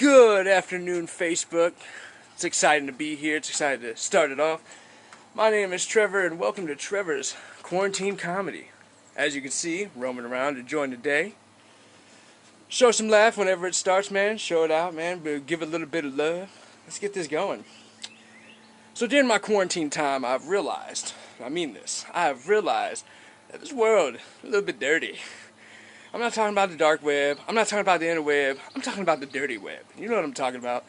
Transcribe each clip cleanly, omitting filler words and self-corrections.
Good afternoon, Facebook. It's exciting to be here. It's exciting to start it off. My name is Trevor, and welcome to Trevor's Quarantine Comedy. As you can see, roaming around to join the day. Show some laugh whenever it starts, man. Show it out, man. But give it a little bit of love. Let's get this going. So during my quarantine time, I've realized that this world is a little bit dirty. I'm not talking about the dark web. I'm not talking about the interweb. I'm talking about the dirty web. You know what I'm talking about.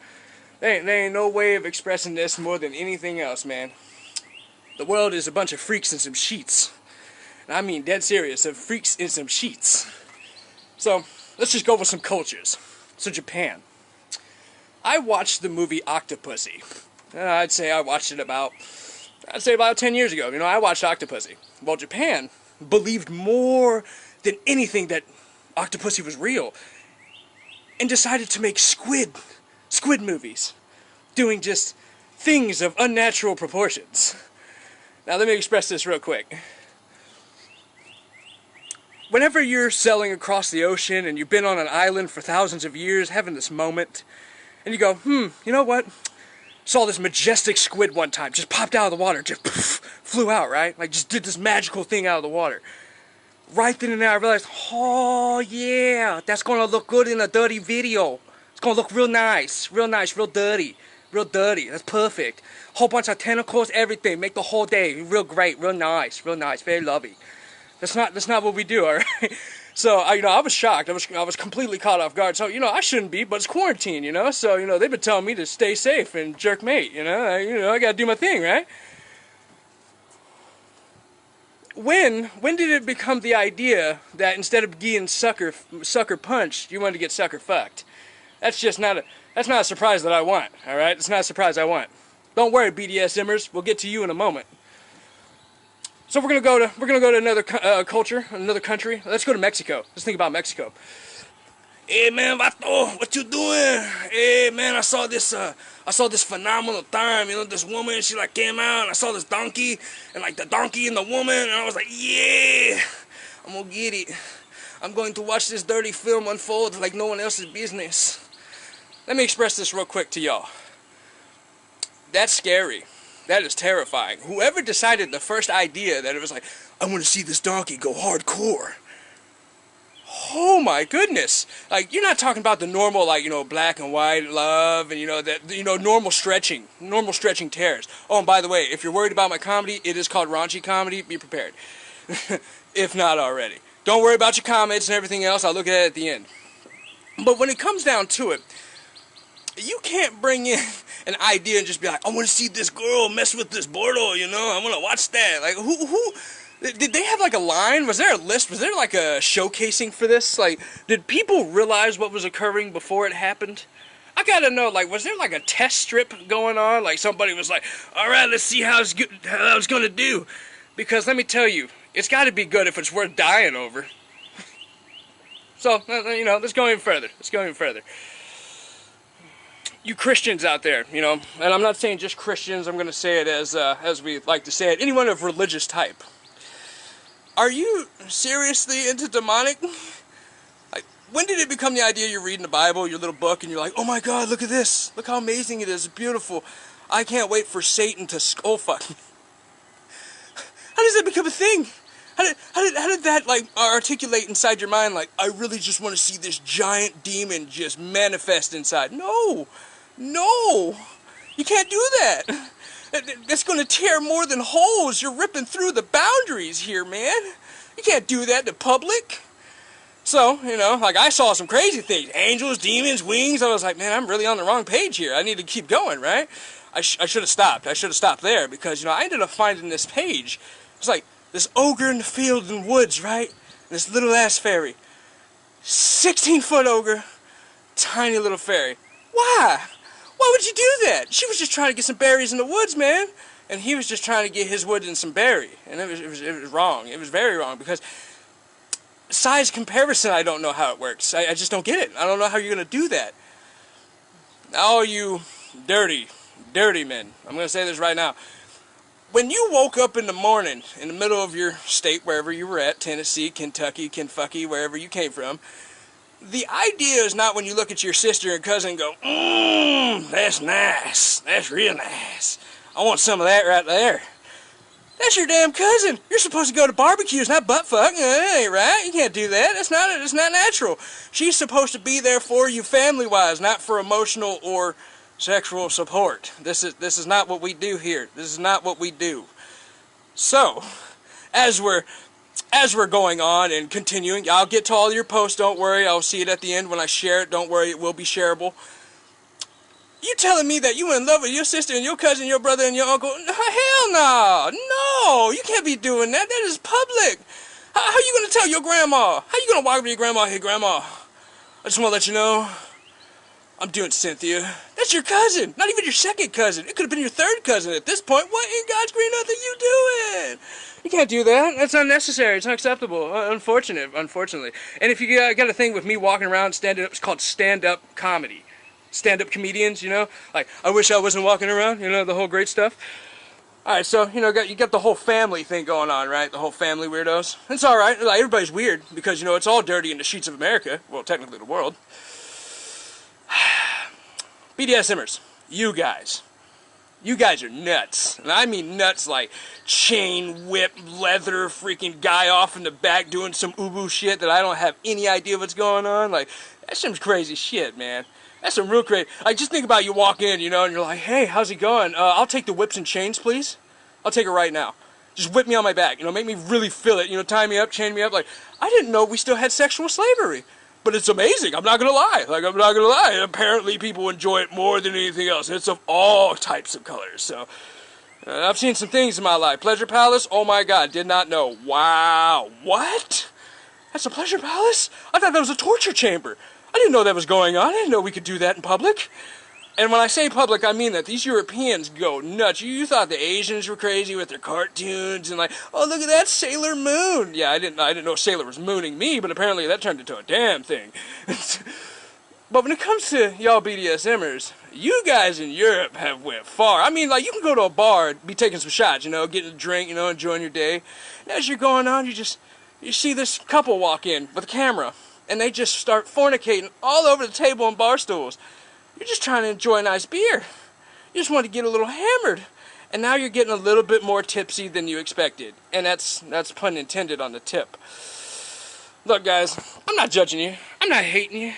There ain't no way of expressing this more than anything else, man. The world is a bunch of freaks in some sheets. And I mean dead serious, of freaks in some sheets. So, let's just go with some cultures. So, Japan. I watched the movie Octopussy. I'd say I watched it about 10 years ago. I watched Octopussy. Well, Japan believed more than anything that Octopussy was real, and decided to make squid movies, doing just things of unnatural proportions. Now let me express this real quick. Whenever you're sailing across the ocean and you've been on an island for thousands of years, having this moment, and you go, you know what? Saw this majestic squid one time, just popped out of the water, just flew out, right? Like just did this magical thing out of the water. Right then and there, I realized, oh yeah, that's gonna look good in a dirty video. It's gonna look real nice, real dirty, that's perfect. Whole bunch of tentacles, everything, make the whole day real great, real nice, very lovely. That's not what we do, all right? So, I was shocked. I was completely caught off guard. So, I shouldn't be, but it's quarantine, So, they've been telling me to stay safe and jerk mate, I gotta do my thing, right? When did it become the idea that instead of getting sucker punched, you wanted to get sucker fucked? That's not a surprise that I want, all right? It's not a surprise I want. Don't worry, BDSMers. We'll get to you in a moment. So we're gonna go to another culture, another country. Let's go to Mexico. Let's think about Mexico. Hey man, vato, what you doing? Hey man, I saw this phenomenal time. This woman, she came out, and I saw this donkey, and the donkey and the woman, and I was like, yeah, I'm gonna get it. I'm going to watch this dirty film unfold like no one else's business. Let me express this real quick to y'all. That's scary. That is terrifying. Whoever decided the first idea that it was like, I want to see this donkey go hardcore. Oh my goodness! You're not talking about the normal, black and white love, and normal stretching tears. Oh, and by the way, if you're worried about my comedy, it is called raunchy comedy. Be prepared, if not already. Don't worry about your comments and everything else. I'll look at it at the end. But when it comes down to it, you can't bring in an idea and just be like, I want to see this girl mess with this bordo. I want to watch that. Who? Did they have a line? Was there a list? Was there a showcasing for this? Did people realize what was occurring before it happened? I gotta know, was there a test strip going on? Somebody was like, alright, let's see how it's gonna do. Because let me tell you, it's gotta be good if it's worth dying over. So, let's go even further. You Christians out there, and I'm not saying just Christians, I'm gonna say it as we like to say it, anyone of religious type. Are you seriously into demonic? When did it become the idea you're reading the Bible, your little book, and you're like, oh my God, look at this. Look how amazing it is. It's beautiful. I can't wait for Satan to skull fuck me. How does that become a thing? How did that, articulate inside your mind, I really just want to see this giant demon just manifest inside? No. You can't do that. That's going to tear more than holes. You're ripping through the boundaries here, man. You can't do that to public. So, I saw some crazy things. Angels, demons, wings. I was like, man, I'm really on the wrong page here. I need to keep going, right? I should have stopped. I should have stopped there because, I ended up finding this page. It's like this ogre in the field and woods, right? And this little ass fairy. 16-foot ogre, tiny little fairy. Why? Why would you do that? She was just trying to get some berries in the woods, man. And he was just trying to get his wood and some berry. And it was wrong. It was very wrong because size comparison, I don't know how it works. I just don't get it. I don't know how you're going to do that. All you dirty men, I'm going to say this right now. When you woke up in the morning, in the middle of your state, wherever you were at, Tennessee, Kentucky, wherever you came from, the idea is not when you look at your sister and cousin and go, that's nice. That's real nice. I want some of that right there. That's your damn cousin. You're supposed to go to barbecues, not butt fuck. That ain't right. You can't do that. It's not natural. She's supposed to be there for you family-wise, not for emotional or sexual support. This is not what we do here. This is not what we do. So, as we're going on and continuing, I'll get to all your posts, don't worry. I'll see it at the end when I share it. Don't worry, it will be shareable. You telling me that you in love with your sister and your cousin, your brother and your uncle? No, hell no. No, you can't be doing that. That is public. How you going to tell your grandma? How you going to walk up to your grandma? Hey, grandma, I just want to let you know, I'm doing Cynthia. That's your cousin, not even your second cousin. It could have been your third cousin at this point. What in God's green earth are you doing? You can't do that. That's unnecessary. It's unacceptable. Unfortunately. And if you got a thing with me walking around stand-up, it's called stand-up comedy. Stand-up comedians, you know? Like, I wish I wasn't walking around, you know, the whole great stuff. Alright, so, you know, you got the whole family thing going on, right? The whole family weirdos. It's alright. Like, everybody's weird because, you know, it's all dirty in the sheets of America. Well, technically the world. BDSMers, you guys are nuts. And I mean nuts like chain whip, leather, freaking guy off in the back doing some ubu shit that I don't have any idea what's going on. Like, that's some crazy shit, man. That's some real crazy. Like, just think about you walk in, you know, and you're like, hey, how's it going? I'll take the whips and chains, please. I'll take it right now. Just whip me on my back, you know, make me really feel it. You know, tie me up, chain me up. Like, I didn't know we still had sexual slavery. But it's amazing. I'm not going to lie. Like, I'm not going to lie. Apparently, people enjoy it more than anything else. And it's of all types of colors. So, I've seen some things in my life. Pleasure Palace? Oh, my God. Did not know. Wow. What? That's a Pleasure Palace? I thought that was a torture chamber. I didn't know that was going on. I didn't know we could do that in public. And when I say public, I mean that these Europeans go nuts. You thought the Asians were crazy with their cartoons and like, oh, look at that Sailor Moon. Yeah, I didn't know Sailor was mooning me, but apparently that turned into a damn thing. But when it comes to y'all BDSMers, you guys in Europe have went far. I mean, like, you can go to a bar, be taking some shots, you know, getting a drink, you know, enjoying your day. And as you're going on, you see this couple walk in with a camera, and they just start fornicating all over the table and bar stools. You're just trying to enjoy a nice beer. You just want to get a little hammered. And now you're getting a little bit more tipsy than you expected. And that's pun intended on the tip. Look, guys, I'm not judging you. I'm not hating you.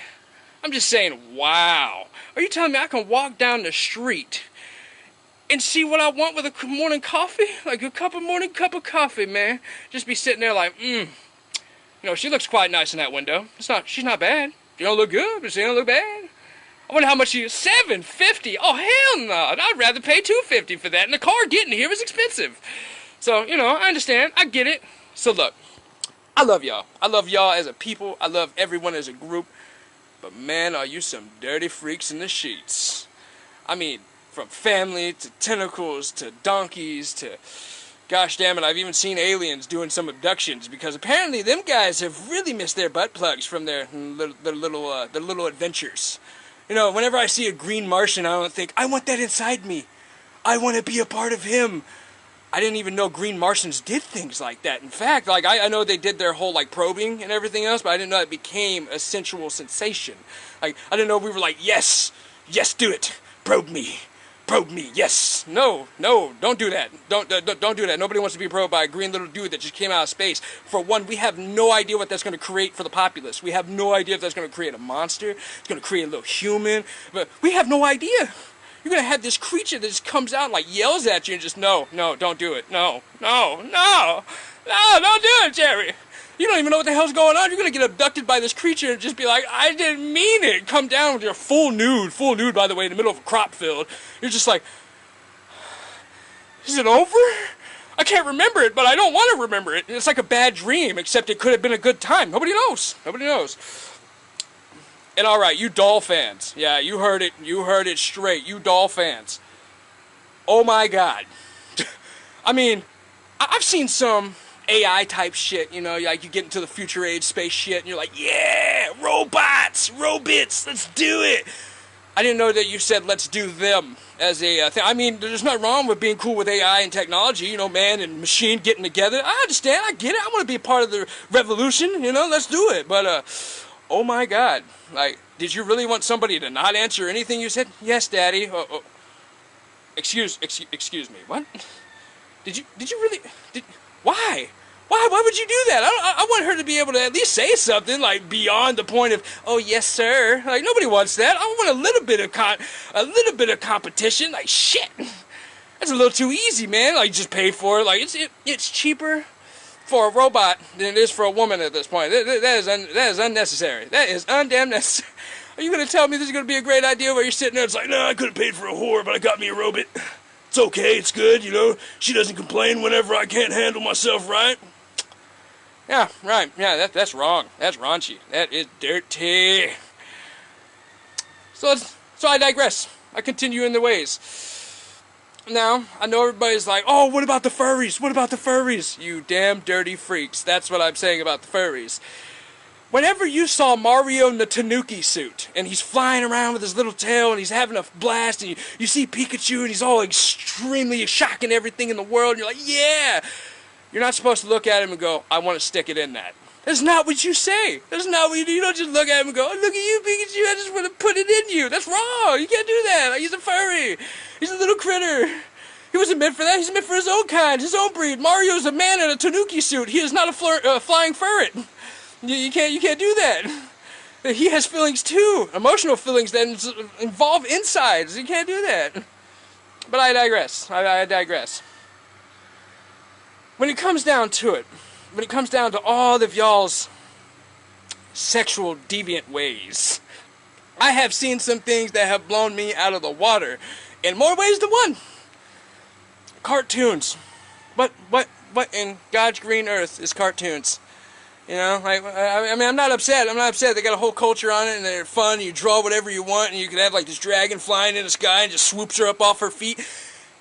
I'm just saying, wow. Are you telling me I can walk down the street and see what I want with a morning coffee? Like a morning cup of coffee, man. Just be sitting there like, You know, she looks quite nice in that window. She's not bad. She don't look good, but she don't look bad. I wonder how much she is. $7.50. Oh, hell no. I'd rather pay $2.50 for that. And the car getting here is expensive. So, you know, I understand. I get it. So, look. I love y'all. I love y'all as a people. I love everyone as a group. But, man, are you some dirty freaks in the sheets. I mean, from family to tentacles to donkeys to... Gosh damn it, I've even seen aliens doing some abductions because apparently them guys have really missed their butt plugs from their little adventures. You know, whenever I see a green Martian, I don't think, I want that inside me. I want to be a part of him. I didn't even know green Martians did things like that. In fact, like, I know they did their whole, like, probing and everything else, but I didn't know it became a sensual sensation. Like, I didn't know we were like, yes, do it. Probe me, yes. No, don't do that. Don't do that. Nobody wants to be probed by a green little dude that just came out of space. For one, we have no idea what that's going to create for the populace. We have no idea if that's going to create a monster. It's going to create a little human. But we have no idea. You're going to have this creature that just comes out and like yells at you and just, no, don't do it. No, don't do it, Jerry. You don't even know what the hell's going on. You're going to get abducted by this creature and just be like, I didn't mean it. Come down with your full nude, by the way, in the middle of a crop field. You're just like, is it over? I can't remember it, but I don't want to remember it. It's like a bad dream, except it could have been a good time. Nobody knows. And alright, you doll fans. Yeah, you heard it straight. You doll fans. Oh my God. I mean, I've seen some AI type shit, you know, like you get into the future age space shit and you're like, yeah, robots, let's do it. I didn't know that you said let's do them as a thing. I mean, there's nothing wrong with being cool with AI and technology, you know, man and machine getting together. I understand, I get it. I want to be a part of the revolution, you know, let's do it. But, oh my God, like, did you really want somebody to not answer anything you said? Yes, Daddy. Excuse me, what? Did you really, why? Why would you do that? I want her to be able to at least say something, like, beyond the point of, oh, yes, sir. Like, nobody wants that. I want a little bit of competition. Like, shit. That's a little too easy, man. Like, just pay for it. Like, it's cheaper for a robot than it is for a woman at this point. That is unnecessary. That is undamn necessary. Are you going to tell me this is going to be a great idea where you're sitting there, it's like, no, I could have paid for a whore, but I got me a robot. It's okay, it's good, you know. She doesn't complain whenever I can't handle myself right. Yeah, right. Yeah, that's wrong. That's raunchy. That is dirty. So I digress. I continue in the ways. Now, I know everybody's like, oh, what about the furries? What about the furries? You damn dirty freaks. That's what I'm saying about the furries. Whenever you saw Mario in the Tanuki suit, and he's flying around with his little tail, and he's having a blast, and you see Pikachu, and he's all extremely shocking everything in the world, and you're like, yeah! You're not supposed to look at him and go, I want to stick it in that. That's not what you say. That's not what you do. You don't just look at him and go, oh, look at you, Pikachu, I just want to put it in you. That's wrong. You can't do that. Like, he's a furry. He's a little critter. He wasn't meant for that. He's meant for his own kind, his own breed. Mario's a man in a Tanuki suit. He is not a flying ferret. You can't do that. He has feelings too. Emotional feelings that involve insides. You can't do that. But I digress. I digress. When it comes down to it, when it comes down to all of y'all's sexual deviant ways, I have seen some things that have blown me out of the water in more ways than one. Cartoons. What in God's green earth is cartoons? You know, like, I mean, I'm not upset. They got a whole culture on it, and they're fun. You draw whatever you want, and you can have, like, this dragon flying in the sky and just swoops her up off her feet.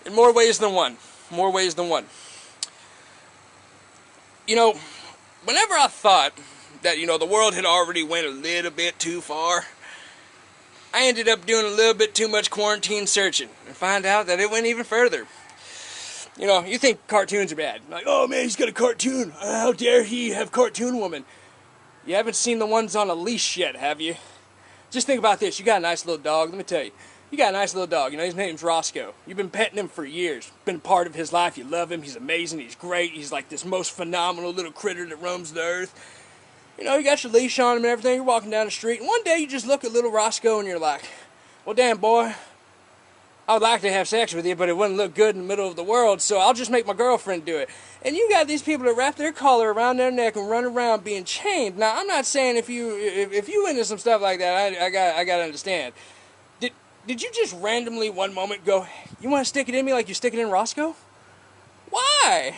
In more ways than one. More ways than one. You know, whenever I thought that, you know, the world had already went a little bit too far, I ended up doing a little bit too much quarantine searching and find out that it went even further. You know, you think cartoons are bad. Like, oh man, he's got a cartoon. How dare he have cartoon woman? You haven't seen the ones on a leash yet, have you? Just think about this. You got a nice little dog. Let me tell you. You got a nice little dog. You know, his name's Roscoe. You've been petting him for years. Been part of his life. You love him. He's amazing. He's great. He's like this most phenomenal little critter that roams the earth. You know, you got your leash on him and everything. You're walking down the street. And one day you just look at little Roscoe and you're like, well, damn, boy, I would like to have sex with you, but it wouldn't look good in the middle of the world, so I'll just make my girlfriend do it. And you got these people that wrap their collar around their neck and run around being chained. Now, I'm not saying if you into some stuff like that, I gotta understand. Did you just randomly one moment go, you want to stick it in me like you stick it in Roscoe? Why?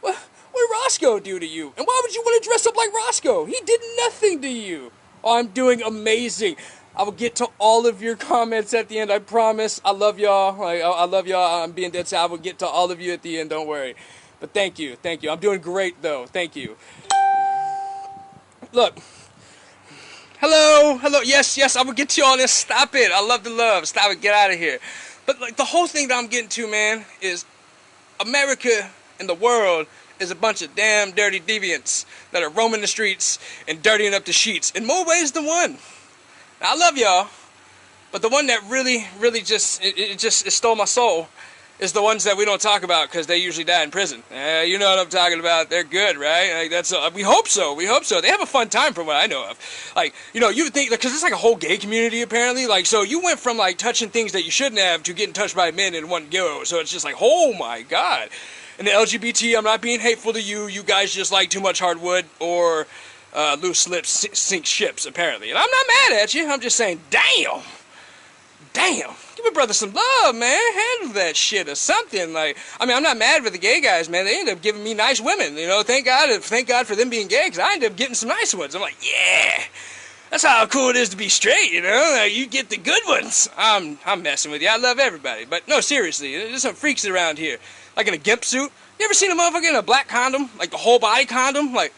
What did Roscoe do to you? And why would you want to dress up like Roscoe? He did nothing to you. Oh, I'm doing amazing. I will get to all of your comments at the end, I promise. I love y'all. I love y'all. I'm being dead sad. I will get to all of you at the end, don't worry. But thank you. I'm doing great, though. Thank you. Look. Hello. Yes, I will get to all this. Stop it. I love the love. Stop it. Get out of here. But like the whole thing that I'm getting to, man, is America and the world is a bunch of damn dirty deviants that are roaming the streets and dirtying up the sheets in more ways than one. Now, I love y'all, but the one that really it stole my soul is the ones that we don't talk about because they usually die in prison. You know what I'm talking about. They're good, right? Like that's we hope so. They have a fun time from what I know of. Like, you know, you would think, because it's like a whole gay community apparently. Like, so you went from like touching things that you shouldn't have to getting touched by men in one go. So it's just like, oh my God. And the LGBT, I'm not being hateful to you. You guys just like too much hardwood or loose lips sink ships, apparently. And I'm not mad at you. I'm just saying, damn. Give my brother some love, man. Handle that shit or something. Like, I mean, I'm not mad with the gay guys, man. They end up giving me nice women. You know, thank God for them being gay, because I end up getting some nice ones. I'm like, yeah. That's how cool it is to be straight, you know? Like, you get the good ones. I'm messing with you. I love everybody. But no, seriously, there's some freaks around here. Like in a gimp suit. You ever seen a motherfucker in a black condom? Like the whole body condom? Like,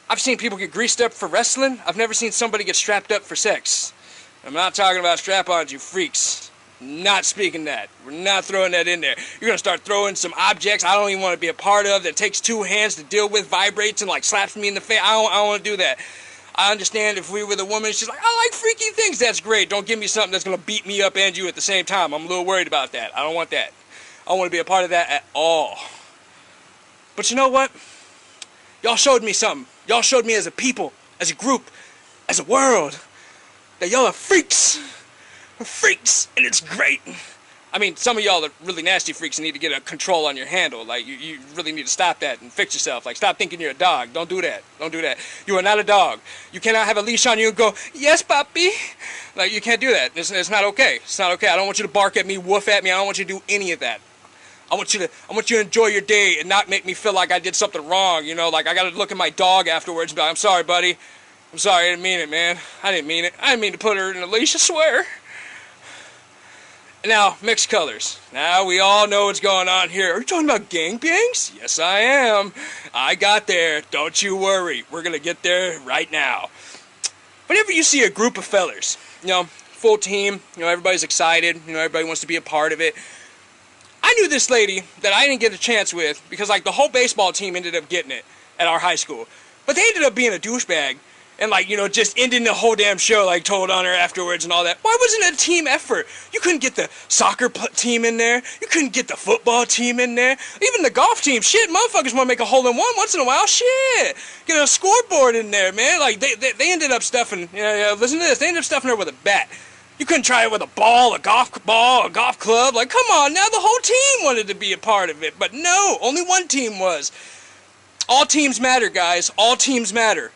I've seen people get greased up for wrestling. I've never seen somebody get strapped up for sex. I'm not talking about strap-ons, you freaks. Not speaking that. We're not throwing that in there. You're going to start throwing some objects I don't even want to be a part of that takes two hands to deal with, vibrates, and like slaps me in the face. I don't want to do that. I understand if we were the woman, she's like, I like freaky things. That's great. Don't give me something that's going to beat me up and you at the same time. I'm a little worried about that. I don't want that. I don't want to be a part of that at all. But you know what? Y'all showed me something. Y'all showed me as a people, as a group, as a world, that y'all are freaks. Freaks, and it's great. I mean, some of y'all are really nasty freaks and need to get a control on your handle. Like, you really need to stop that and fix yourself. Like, stop thinking you're a dog. Don't do that. Don't do that. You are not a dog. You cannot have a leash on you and go, yes, puppy. Like, you can't do that. It's not okay. It's not okay. I don't want you to bark at me, woof at me. I don't want you to do any of that. I want you to enjoy your day and not make me feel like I did something wrong, you know? Like, I gotta look at my dog afterwards and be like, I'm sorry, buddy. I'm sorry, I didn't mean it, man. I didn't mean it. I didn't mean to put her in a leash, I swear. Now, mixed colors. Now, we all know what's going on here. Are you talking about gangbangs? Yes, I am. I got there. Don't you worry. We're going to get there right now. Whenever you see a group of fellers, you know, full team, you know, everybody's excited, you know, everybody wants to be a part of it. I knew this lady that I didn't get a chance with because, like, the whole baseball team ended up getting it at our high school. But they ended up being a douchebag. And, like, you know, just ending the whole damn show, like, told on her afterwards and all that. Why wasn't it a team effort? You couldn't get the soccer team in there. You couldn't get the football team in there. Even the golf team. Shit, motherfuckers want to make a hole-in-one once in a while. Shit. Get a scoreboard in there, man. Like, they ended up stuffing, listen to this. They ended up stuffing her with a bat. You couldn't try it with a ball, a golf club. Like, come on, now the whole team wanted to be a part of it. But no, only one team was. All teams matter, guys. All teams matter.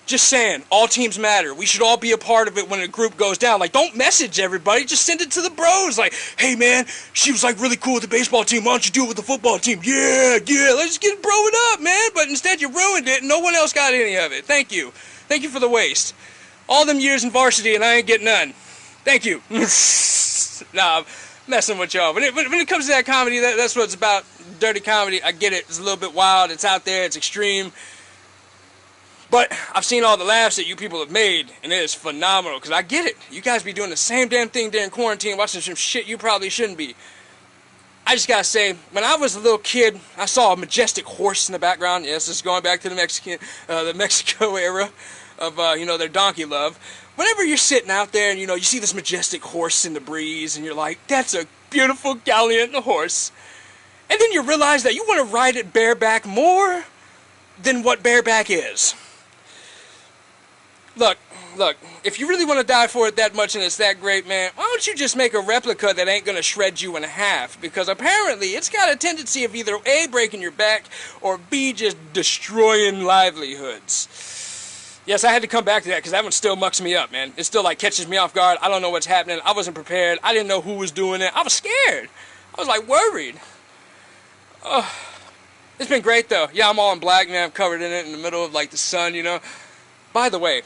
Just saying, all teams matter. We should all be a part of it when a group goes down. Like, don't message everybody. Just send it to the bros. Like, hey, man, she was, like, really cool with the baseball team. Why don't you do it with the football team? Yeah, let's just get broing up, man. But instead you ruined it and no one else got any of it. Thank you. Thank you for the waste. All them years in varsity and I ain't getting none. Thank you. Nah, I'm messing with y'all. When it comes to that comedy, that's what it's about. Dirty comedy, I get it. It's a little bit wild. It's out there. It's extreme. But I've seen all the laughs that you people have made, and it is phenomenal, because I get it. You guys be doing the same damn thing during quarantine, watching some shit you probably shouldn't be. I just gotta say, when I was a little kid, I saw a majestic horse in the background. Yes, this is going back to the Mexico era of, their donkey love. Whenever you're sitting out there and, you see this majestic horse in the breeze, and you're like, that's a beautiful, gallant horse. And then you realize that you want to ride it bareback more than what bareback is. Look, if you really want to die for it that much and it's that great, man, why don't you just make a replica that ain't going to shred you in half? Because apparently it's got a tendency of either A, breaking your back, or B, just destroying livelihoods. Yes, I had to come back to that because that one still mucks me up, man. It still, like, catches me off guard. I don't know what's happening. I wasn't prepared. I didn't know who was doing it. I was scared. I was, like, worried. It's been great, though. Yeah, I'm all in black, man. I'm covered in it in the middle of, like, the sun, By the way,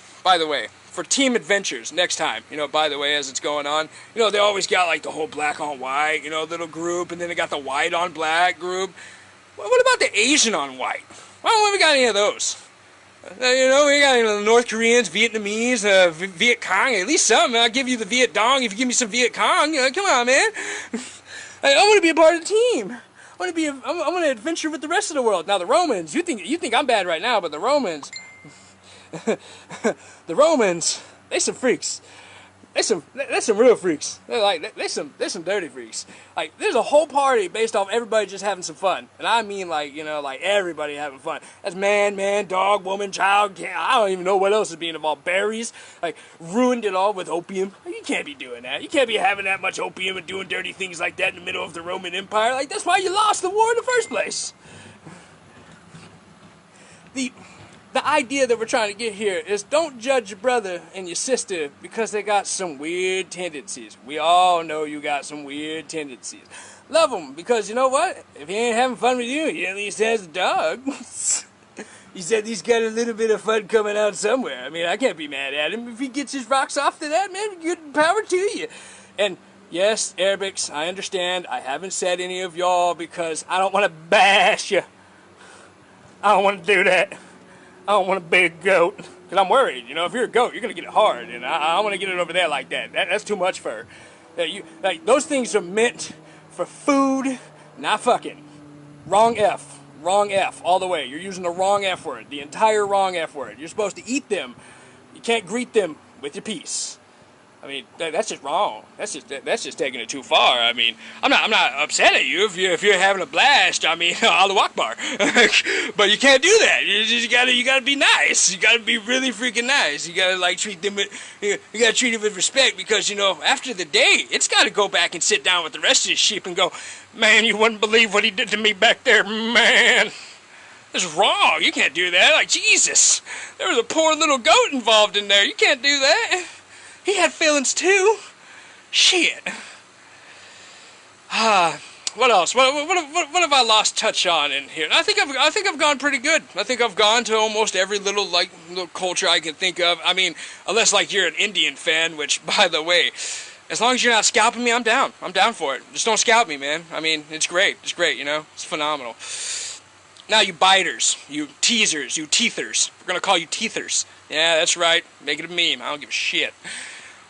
for team adventures next time, by the way, as it's going on, they always got, like, the whole black on white, little group, and then they got the white on black group. What about the Asian on white? Why don't we got any of those? We got the North Koreans, Vietnamese, Viet Cong, at least something. I'll give you the Viet Dong if you give me some Viet Cong. Come on, man. I want to be a part of the team. I want to adventure with the rest of the world. Now the Romans, you think I'm bad right now, but the Romans, they some freaks. They some real freaks. They some dirty freaks. Like, there's a whole party based off everybody just having some fun, and I mean, like, like everybody having fun. That's man, dog, woman, child. I don't even know what else is being involved. Berries, like, ruined it all with opium. You can't be doing that. You can't be having that much opium and doing dirty things like that in the middle of the Roman Empire. Like, that's why you lost the war in the first place. The idea that we're trying to get here is don't judge your brother and your sister because they got some weird tendencies. We all know you got some weird tendencies. Love them, because you know what? If he ain't having fun with you, he at least has a dog. He said he's got a little bit of fun coming out somewhere. I mean, I can't be mad at him. If he gets his rocks off to that, man, good power to you. And yes, Arabics, I understand. I haven't said any of y'all because I don't want to bash you. I don't want to do that. I don't want to be a goat, because I'm worried. If you're a goat, you're going to get it hard, and I want to get it over there like that. That's too much for her. Those things are meant for food, not fucking. Wrong F, all the way. You're using the wrong F word, the entire wrong F word. You're supposed to eat them You can't greet them with your peace. I mean, that's just wrong. That's just taking it too far. I mean, I'm not upset at you if you're having a blast. I mean, Allahu Akbar. But you can't do that. You gotta be nice. You gotta be really freaking nice. You gotta like treat them with you gotta treat them with respect, because after the day, it's gotta go back and sit down with the rest of the sheep and go, man, you wouldn't believe what he did to me back there, man. This is wrong. You can't do that. Like, Jesus, there was a poor little goat involved in there. You can't do that. He had feelings too. Shit. What else? What have I lost touch on in here? I think I've gone pretty good. I think I've gone to almost every little culture I can think of. I mean, unless like you're an Indian fan, which, by the way, as long as you're not scalping me, I'm down. I'm down for it. Just don't scalp me, man. I mean, it's great. It's great. It's phenomenal. Now, you biters, you teasers, you teethers. We're gonna call you teethers. Yeah, that's right. Make it a meme. I don't give a shit.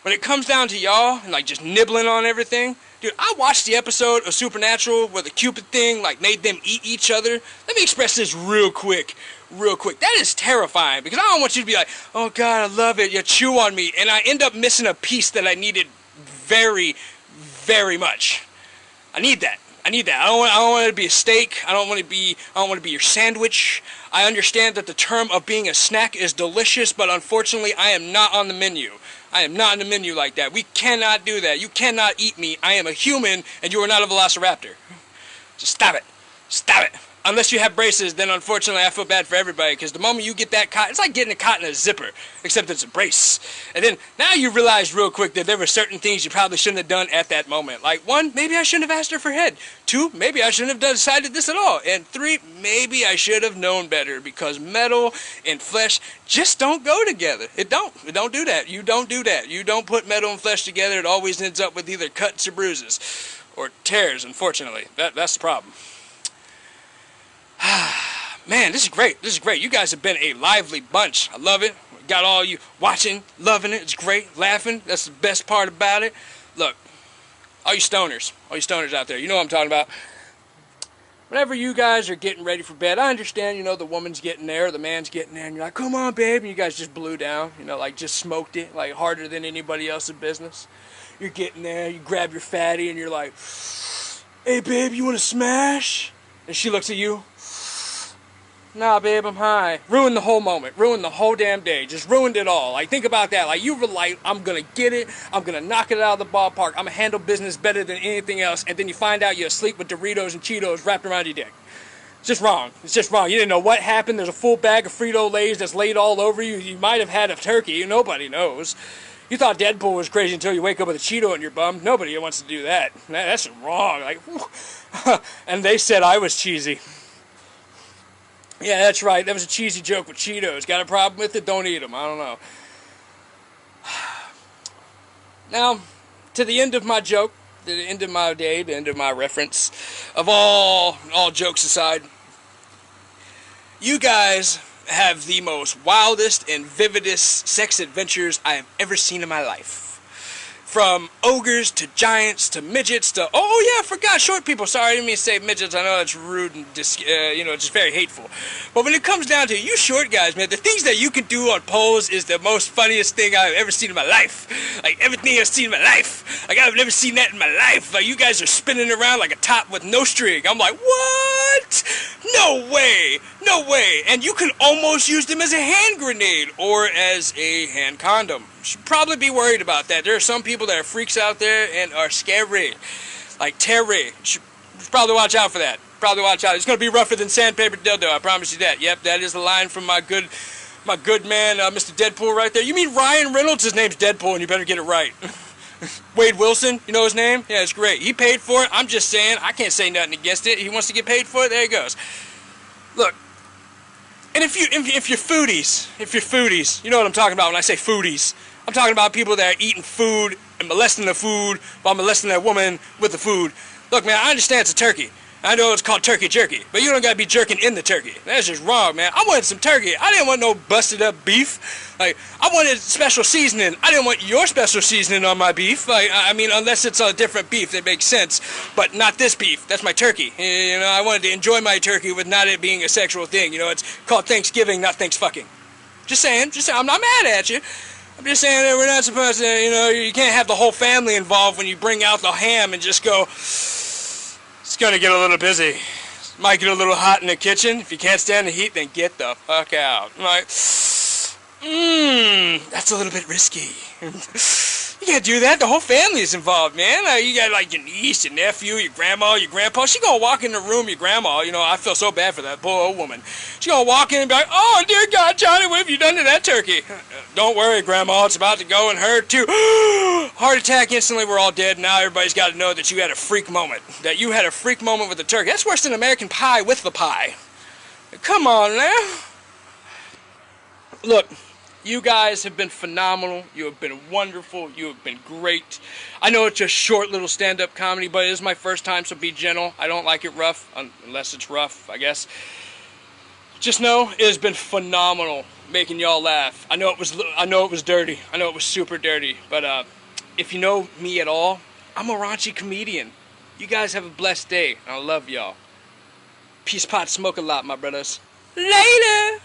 When it comes down to y'all and like just nibbling on everything, dude, I watched the episode of Supernatural where the Cupid thing like made them eat each other. Let me express this real quick. That is terrifying, because I don't want you to be like, oh God, I love it. You chew on me, and I end up missing a piece that I needed very, very much. I need that. I don't want it to be a steak. I don't want to be your sandwich. I understand that the term of being a snack is delicious, but unfortunately, I am not on the menu. I am not on the menu like that. We cannot do that. You cannot eat me. I am a human, and you are not a velociraptor. Just stop it. Stop it. Unless you have braces, then unfortunately I feel bad for everybody, because the moment you get that caught, it's like getting a caught in a zipper, except it's a brace. And then now you realize real quick that there were certain things you probably shouldn't have done at that moment. Like, 1, maybe I shouldn't have asked her for head. 2, maybe I shouldn't have decided this at all. And 3, maybe I should have known better, because metal and flesh just don't go together. It don't do that. You don't do that. You don't put metal and flesh together. It always ends up with either cuts or bruises. Or tears, unfortunately. That's the problem. Man, this is great. This is great. You guys have been a lively bunch. I love it. Got all you watching, loving it. It's great. Laughing. That's the best part about it. Look, all you stoners out there, you know what I'm talking about. Whenever you guys are getting ready for bed, I understand, the woman's getting there, or the man's getting there, and you're like, come on, babe, and you guys just blew down, like just smoked it, like harder than anybody else's business. You're getting there, you grab your fatty, and you're like, hey, babe, you want to smash? And she looks at you. Nah, babe, I'm high. Ruined the whole moment. Ruined the whole damn day. Just ruined it all. Like, think about that. Like, you were like, I'm gonna get it. I'm gonna knock it out of the ballpark. I'm gonna handle business better than anything else. And then you find out you're asleep with Doritos and Cheetos wrapped around your dick. It's just wrong. It's just wrong. You didn't know what happened. There's a full bag of Frito-Lays that's laid all over you. You might have had a turkey. Nobody knows. You thought Deadpool was crazy until you wake up with a Cheeto in your bum. Nobody wants to do that. That's wrong. Like, and they said I was cheesy. Yeah, that's right. That was a cheesy joke with Cheetos. Got a problem with it? Don't eat them. I don't know. Now, to the end of my joke, to the end of my day, the end of my reference, of all jokes aside, you guys have the most wildest and vividest sex adventures I have ever seen in my life. From ogres to giants to midgets to, oh yeah, I forgot, short people. Sorry, I didn't mean to say midgets. I know that's rude and just very hateful. But when it comes down to you short guys, man, the things that you can do on poles is the most funniest thing I've ever seen in my life. Like, everything I've seen in my life. Like, I've never seen that in my life. Like, you guys are spinning around like a top with no string. I'm like, what? No way. No way. And you can almost use them as a hand grenade or as a hand condom. Should probably be worried about that. There are some people that are freaks out there and are scary. Like Terry. Should probably watch out for that. Probably watch out. It's going to be rougher than sandpaper dildo, I promise you that. Yep, that is the line from my good man, Mr. Deadpool right there. You mean Ryan Reynolds? His name's Deadpool, and you better get it right. Wade Wilson, you know his name? Yeah, it's great. He paid for it. I'm just saying, I can't say nothing against it. He wants to get paid for it. There he goes. Look. And if you're foodies, you know what I'm talking about when I say foodies. I'm talking about people that are eating food and molesting the food while molesting that woman with the food. Look, man, I understand it's a turkey. I know it's called turkey jerky, but you don't gotta be jerking in the turkey. That's just wrong, man. I wanted some turkey. I didn't want no busted up beef. Like, I wanted special seasoning. I didn't want your special seasoning on my beef. Like, I mean, unless it's a different beef, that makes sense. But not this beef. That's my turkey. You know, I wanted to enjoy my turkey with not it being a sexual thing. You know, it's called Thanksgiving, not thanks fucking. Just saying, I'm not mad at you. I'm just saying that we're not supposed to, you know, you can't have the whole family involved when you bring out the ham and just go, it's gonna get a little busy. Might get a little hot in the kitchen. If you can't stand the heat, then get the fuck out. I'm like, that's a little bit risky. You can't do that. The whole family is involved, man. You got like your niece, your nephew, your grandma, your grandpa. She gonna walk in the room, your grandma. You know, I feel so bad for that poor old woman. She gonna walk in and be like, "Oh dear God, Johnny, what have you done to that turkey?" Don't worry, Grandma. It's about to go in her too. Heart attack instantly. We're all dead. Now everybody's got to know that you had a freak moment. That you had a freak moment with the turkey. That's worse than American Pie with the pie. Come on now. Look. You guys have been phenomenal. You have been wonderful. You have been great. I know it's just short little stand-up comedy, but it is my first time, so be gentle. I don't like it rough, unless it's rough, I guess. Just know it has been phenomenal making y'all laugh. I know it was dirty. I know it was super dirty. But if you know me at all, I'm a raunchy comedian. You guys have a blessed day. I love y'all. Peace, pot, smoke a lot, my brothers. Later.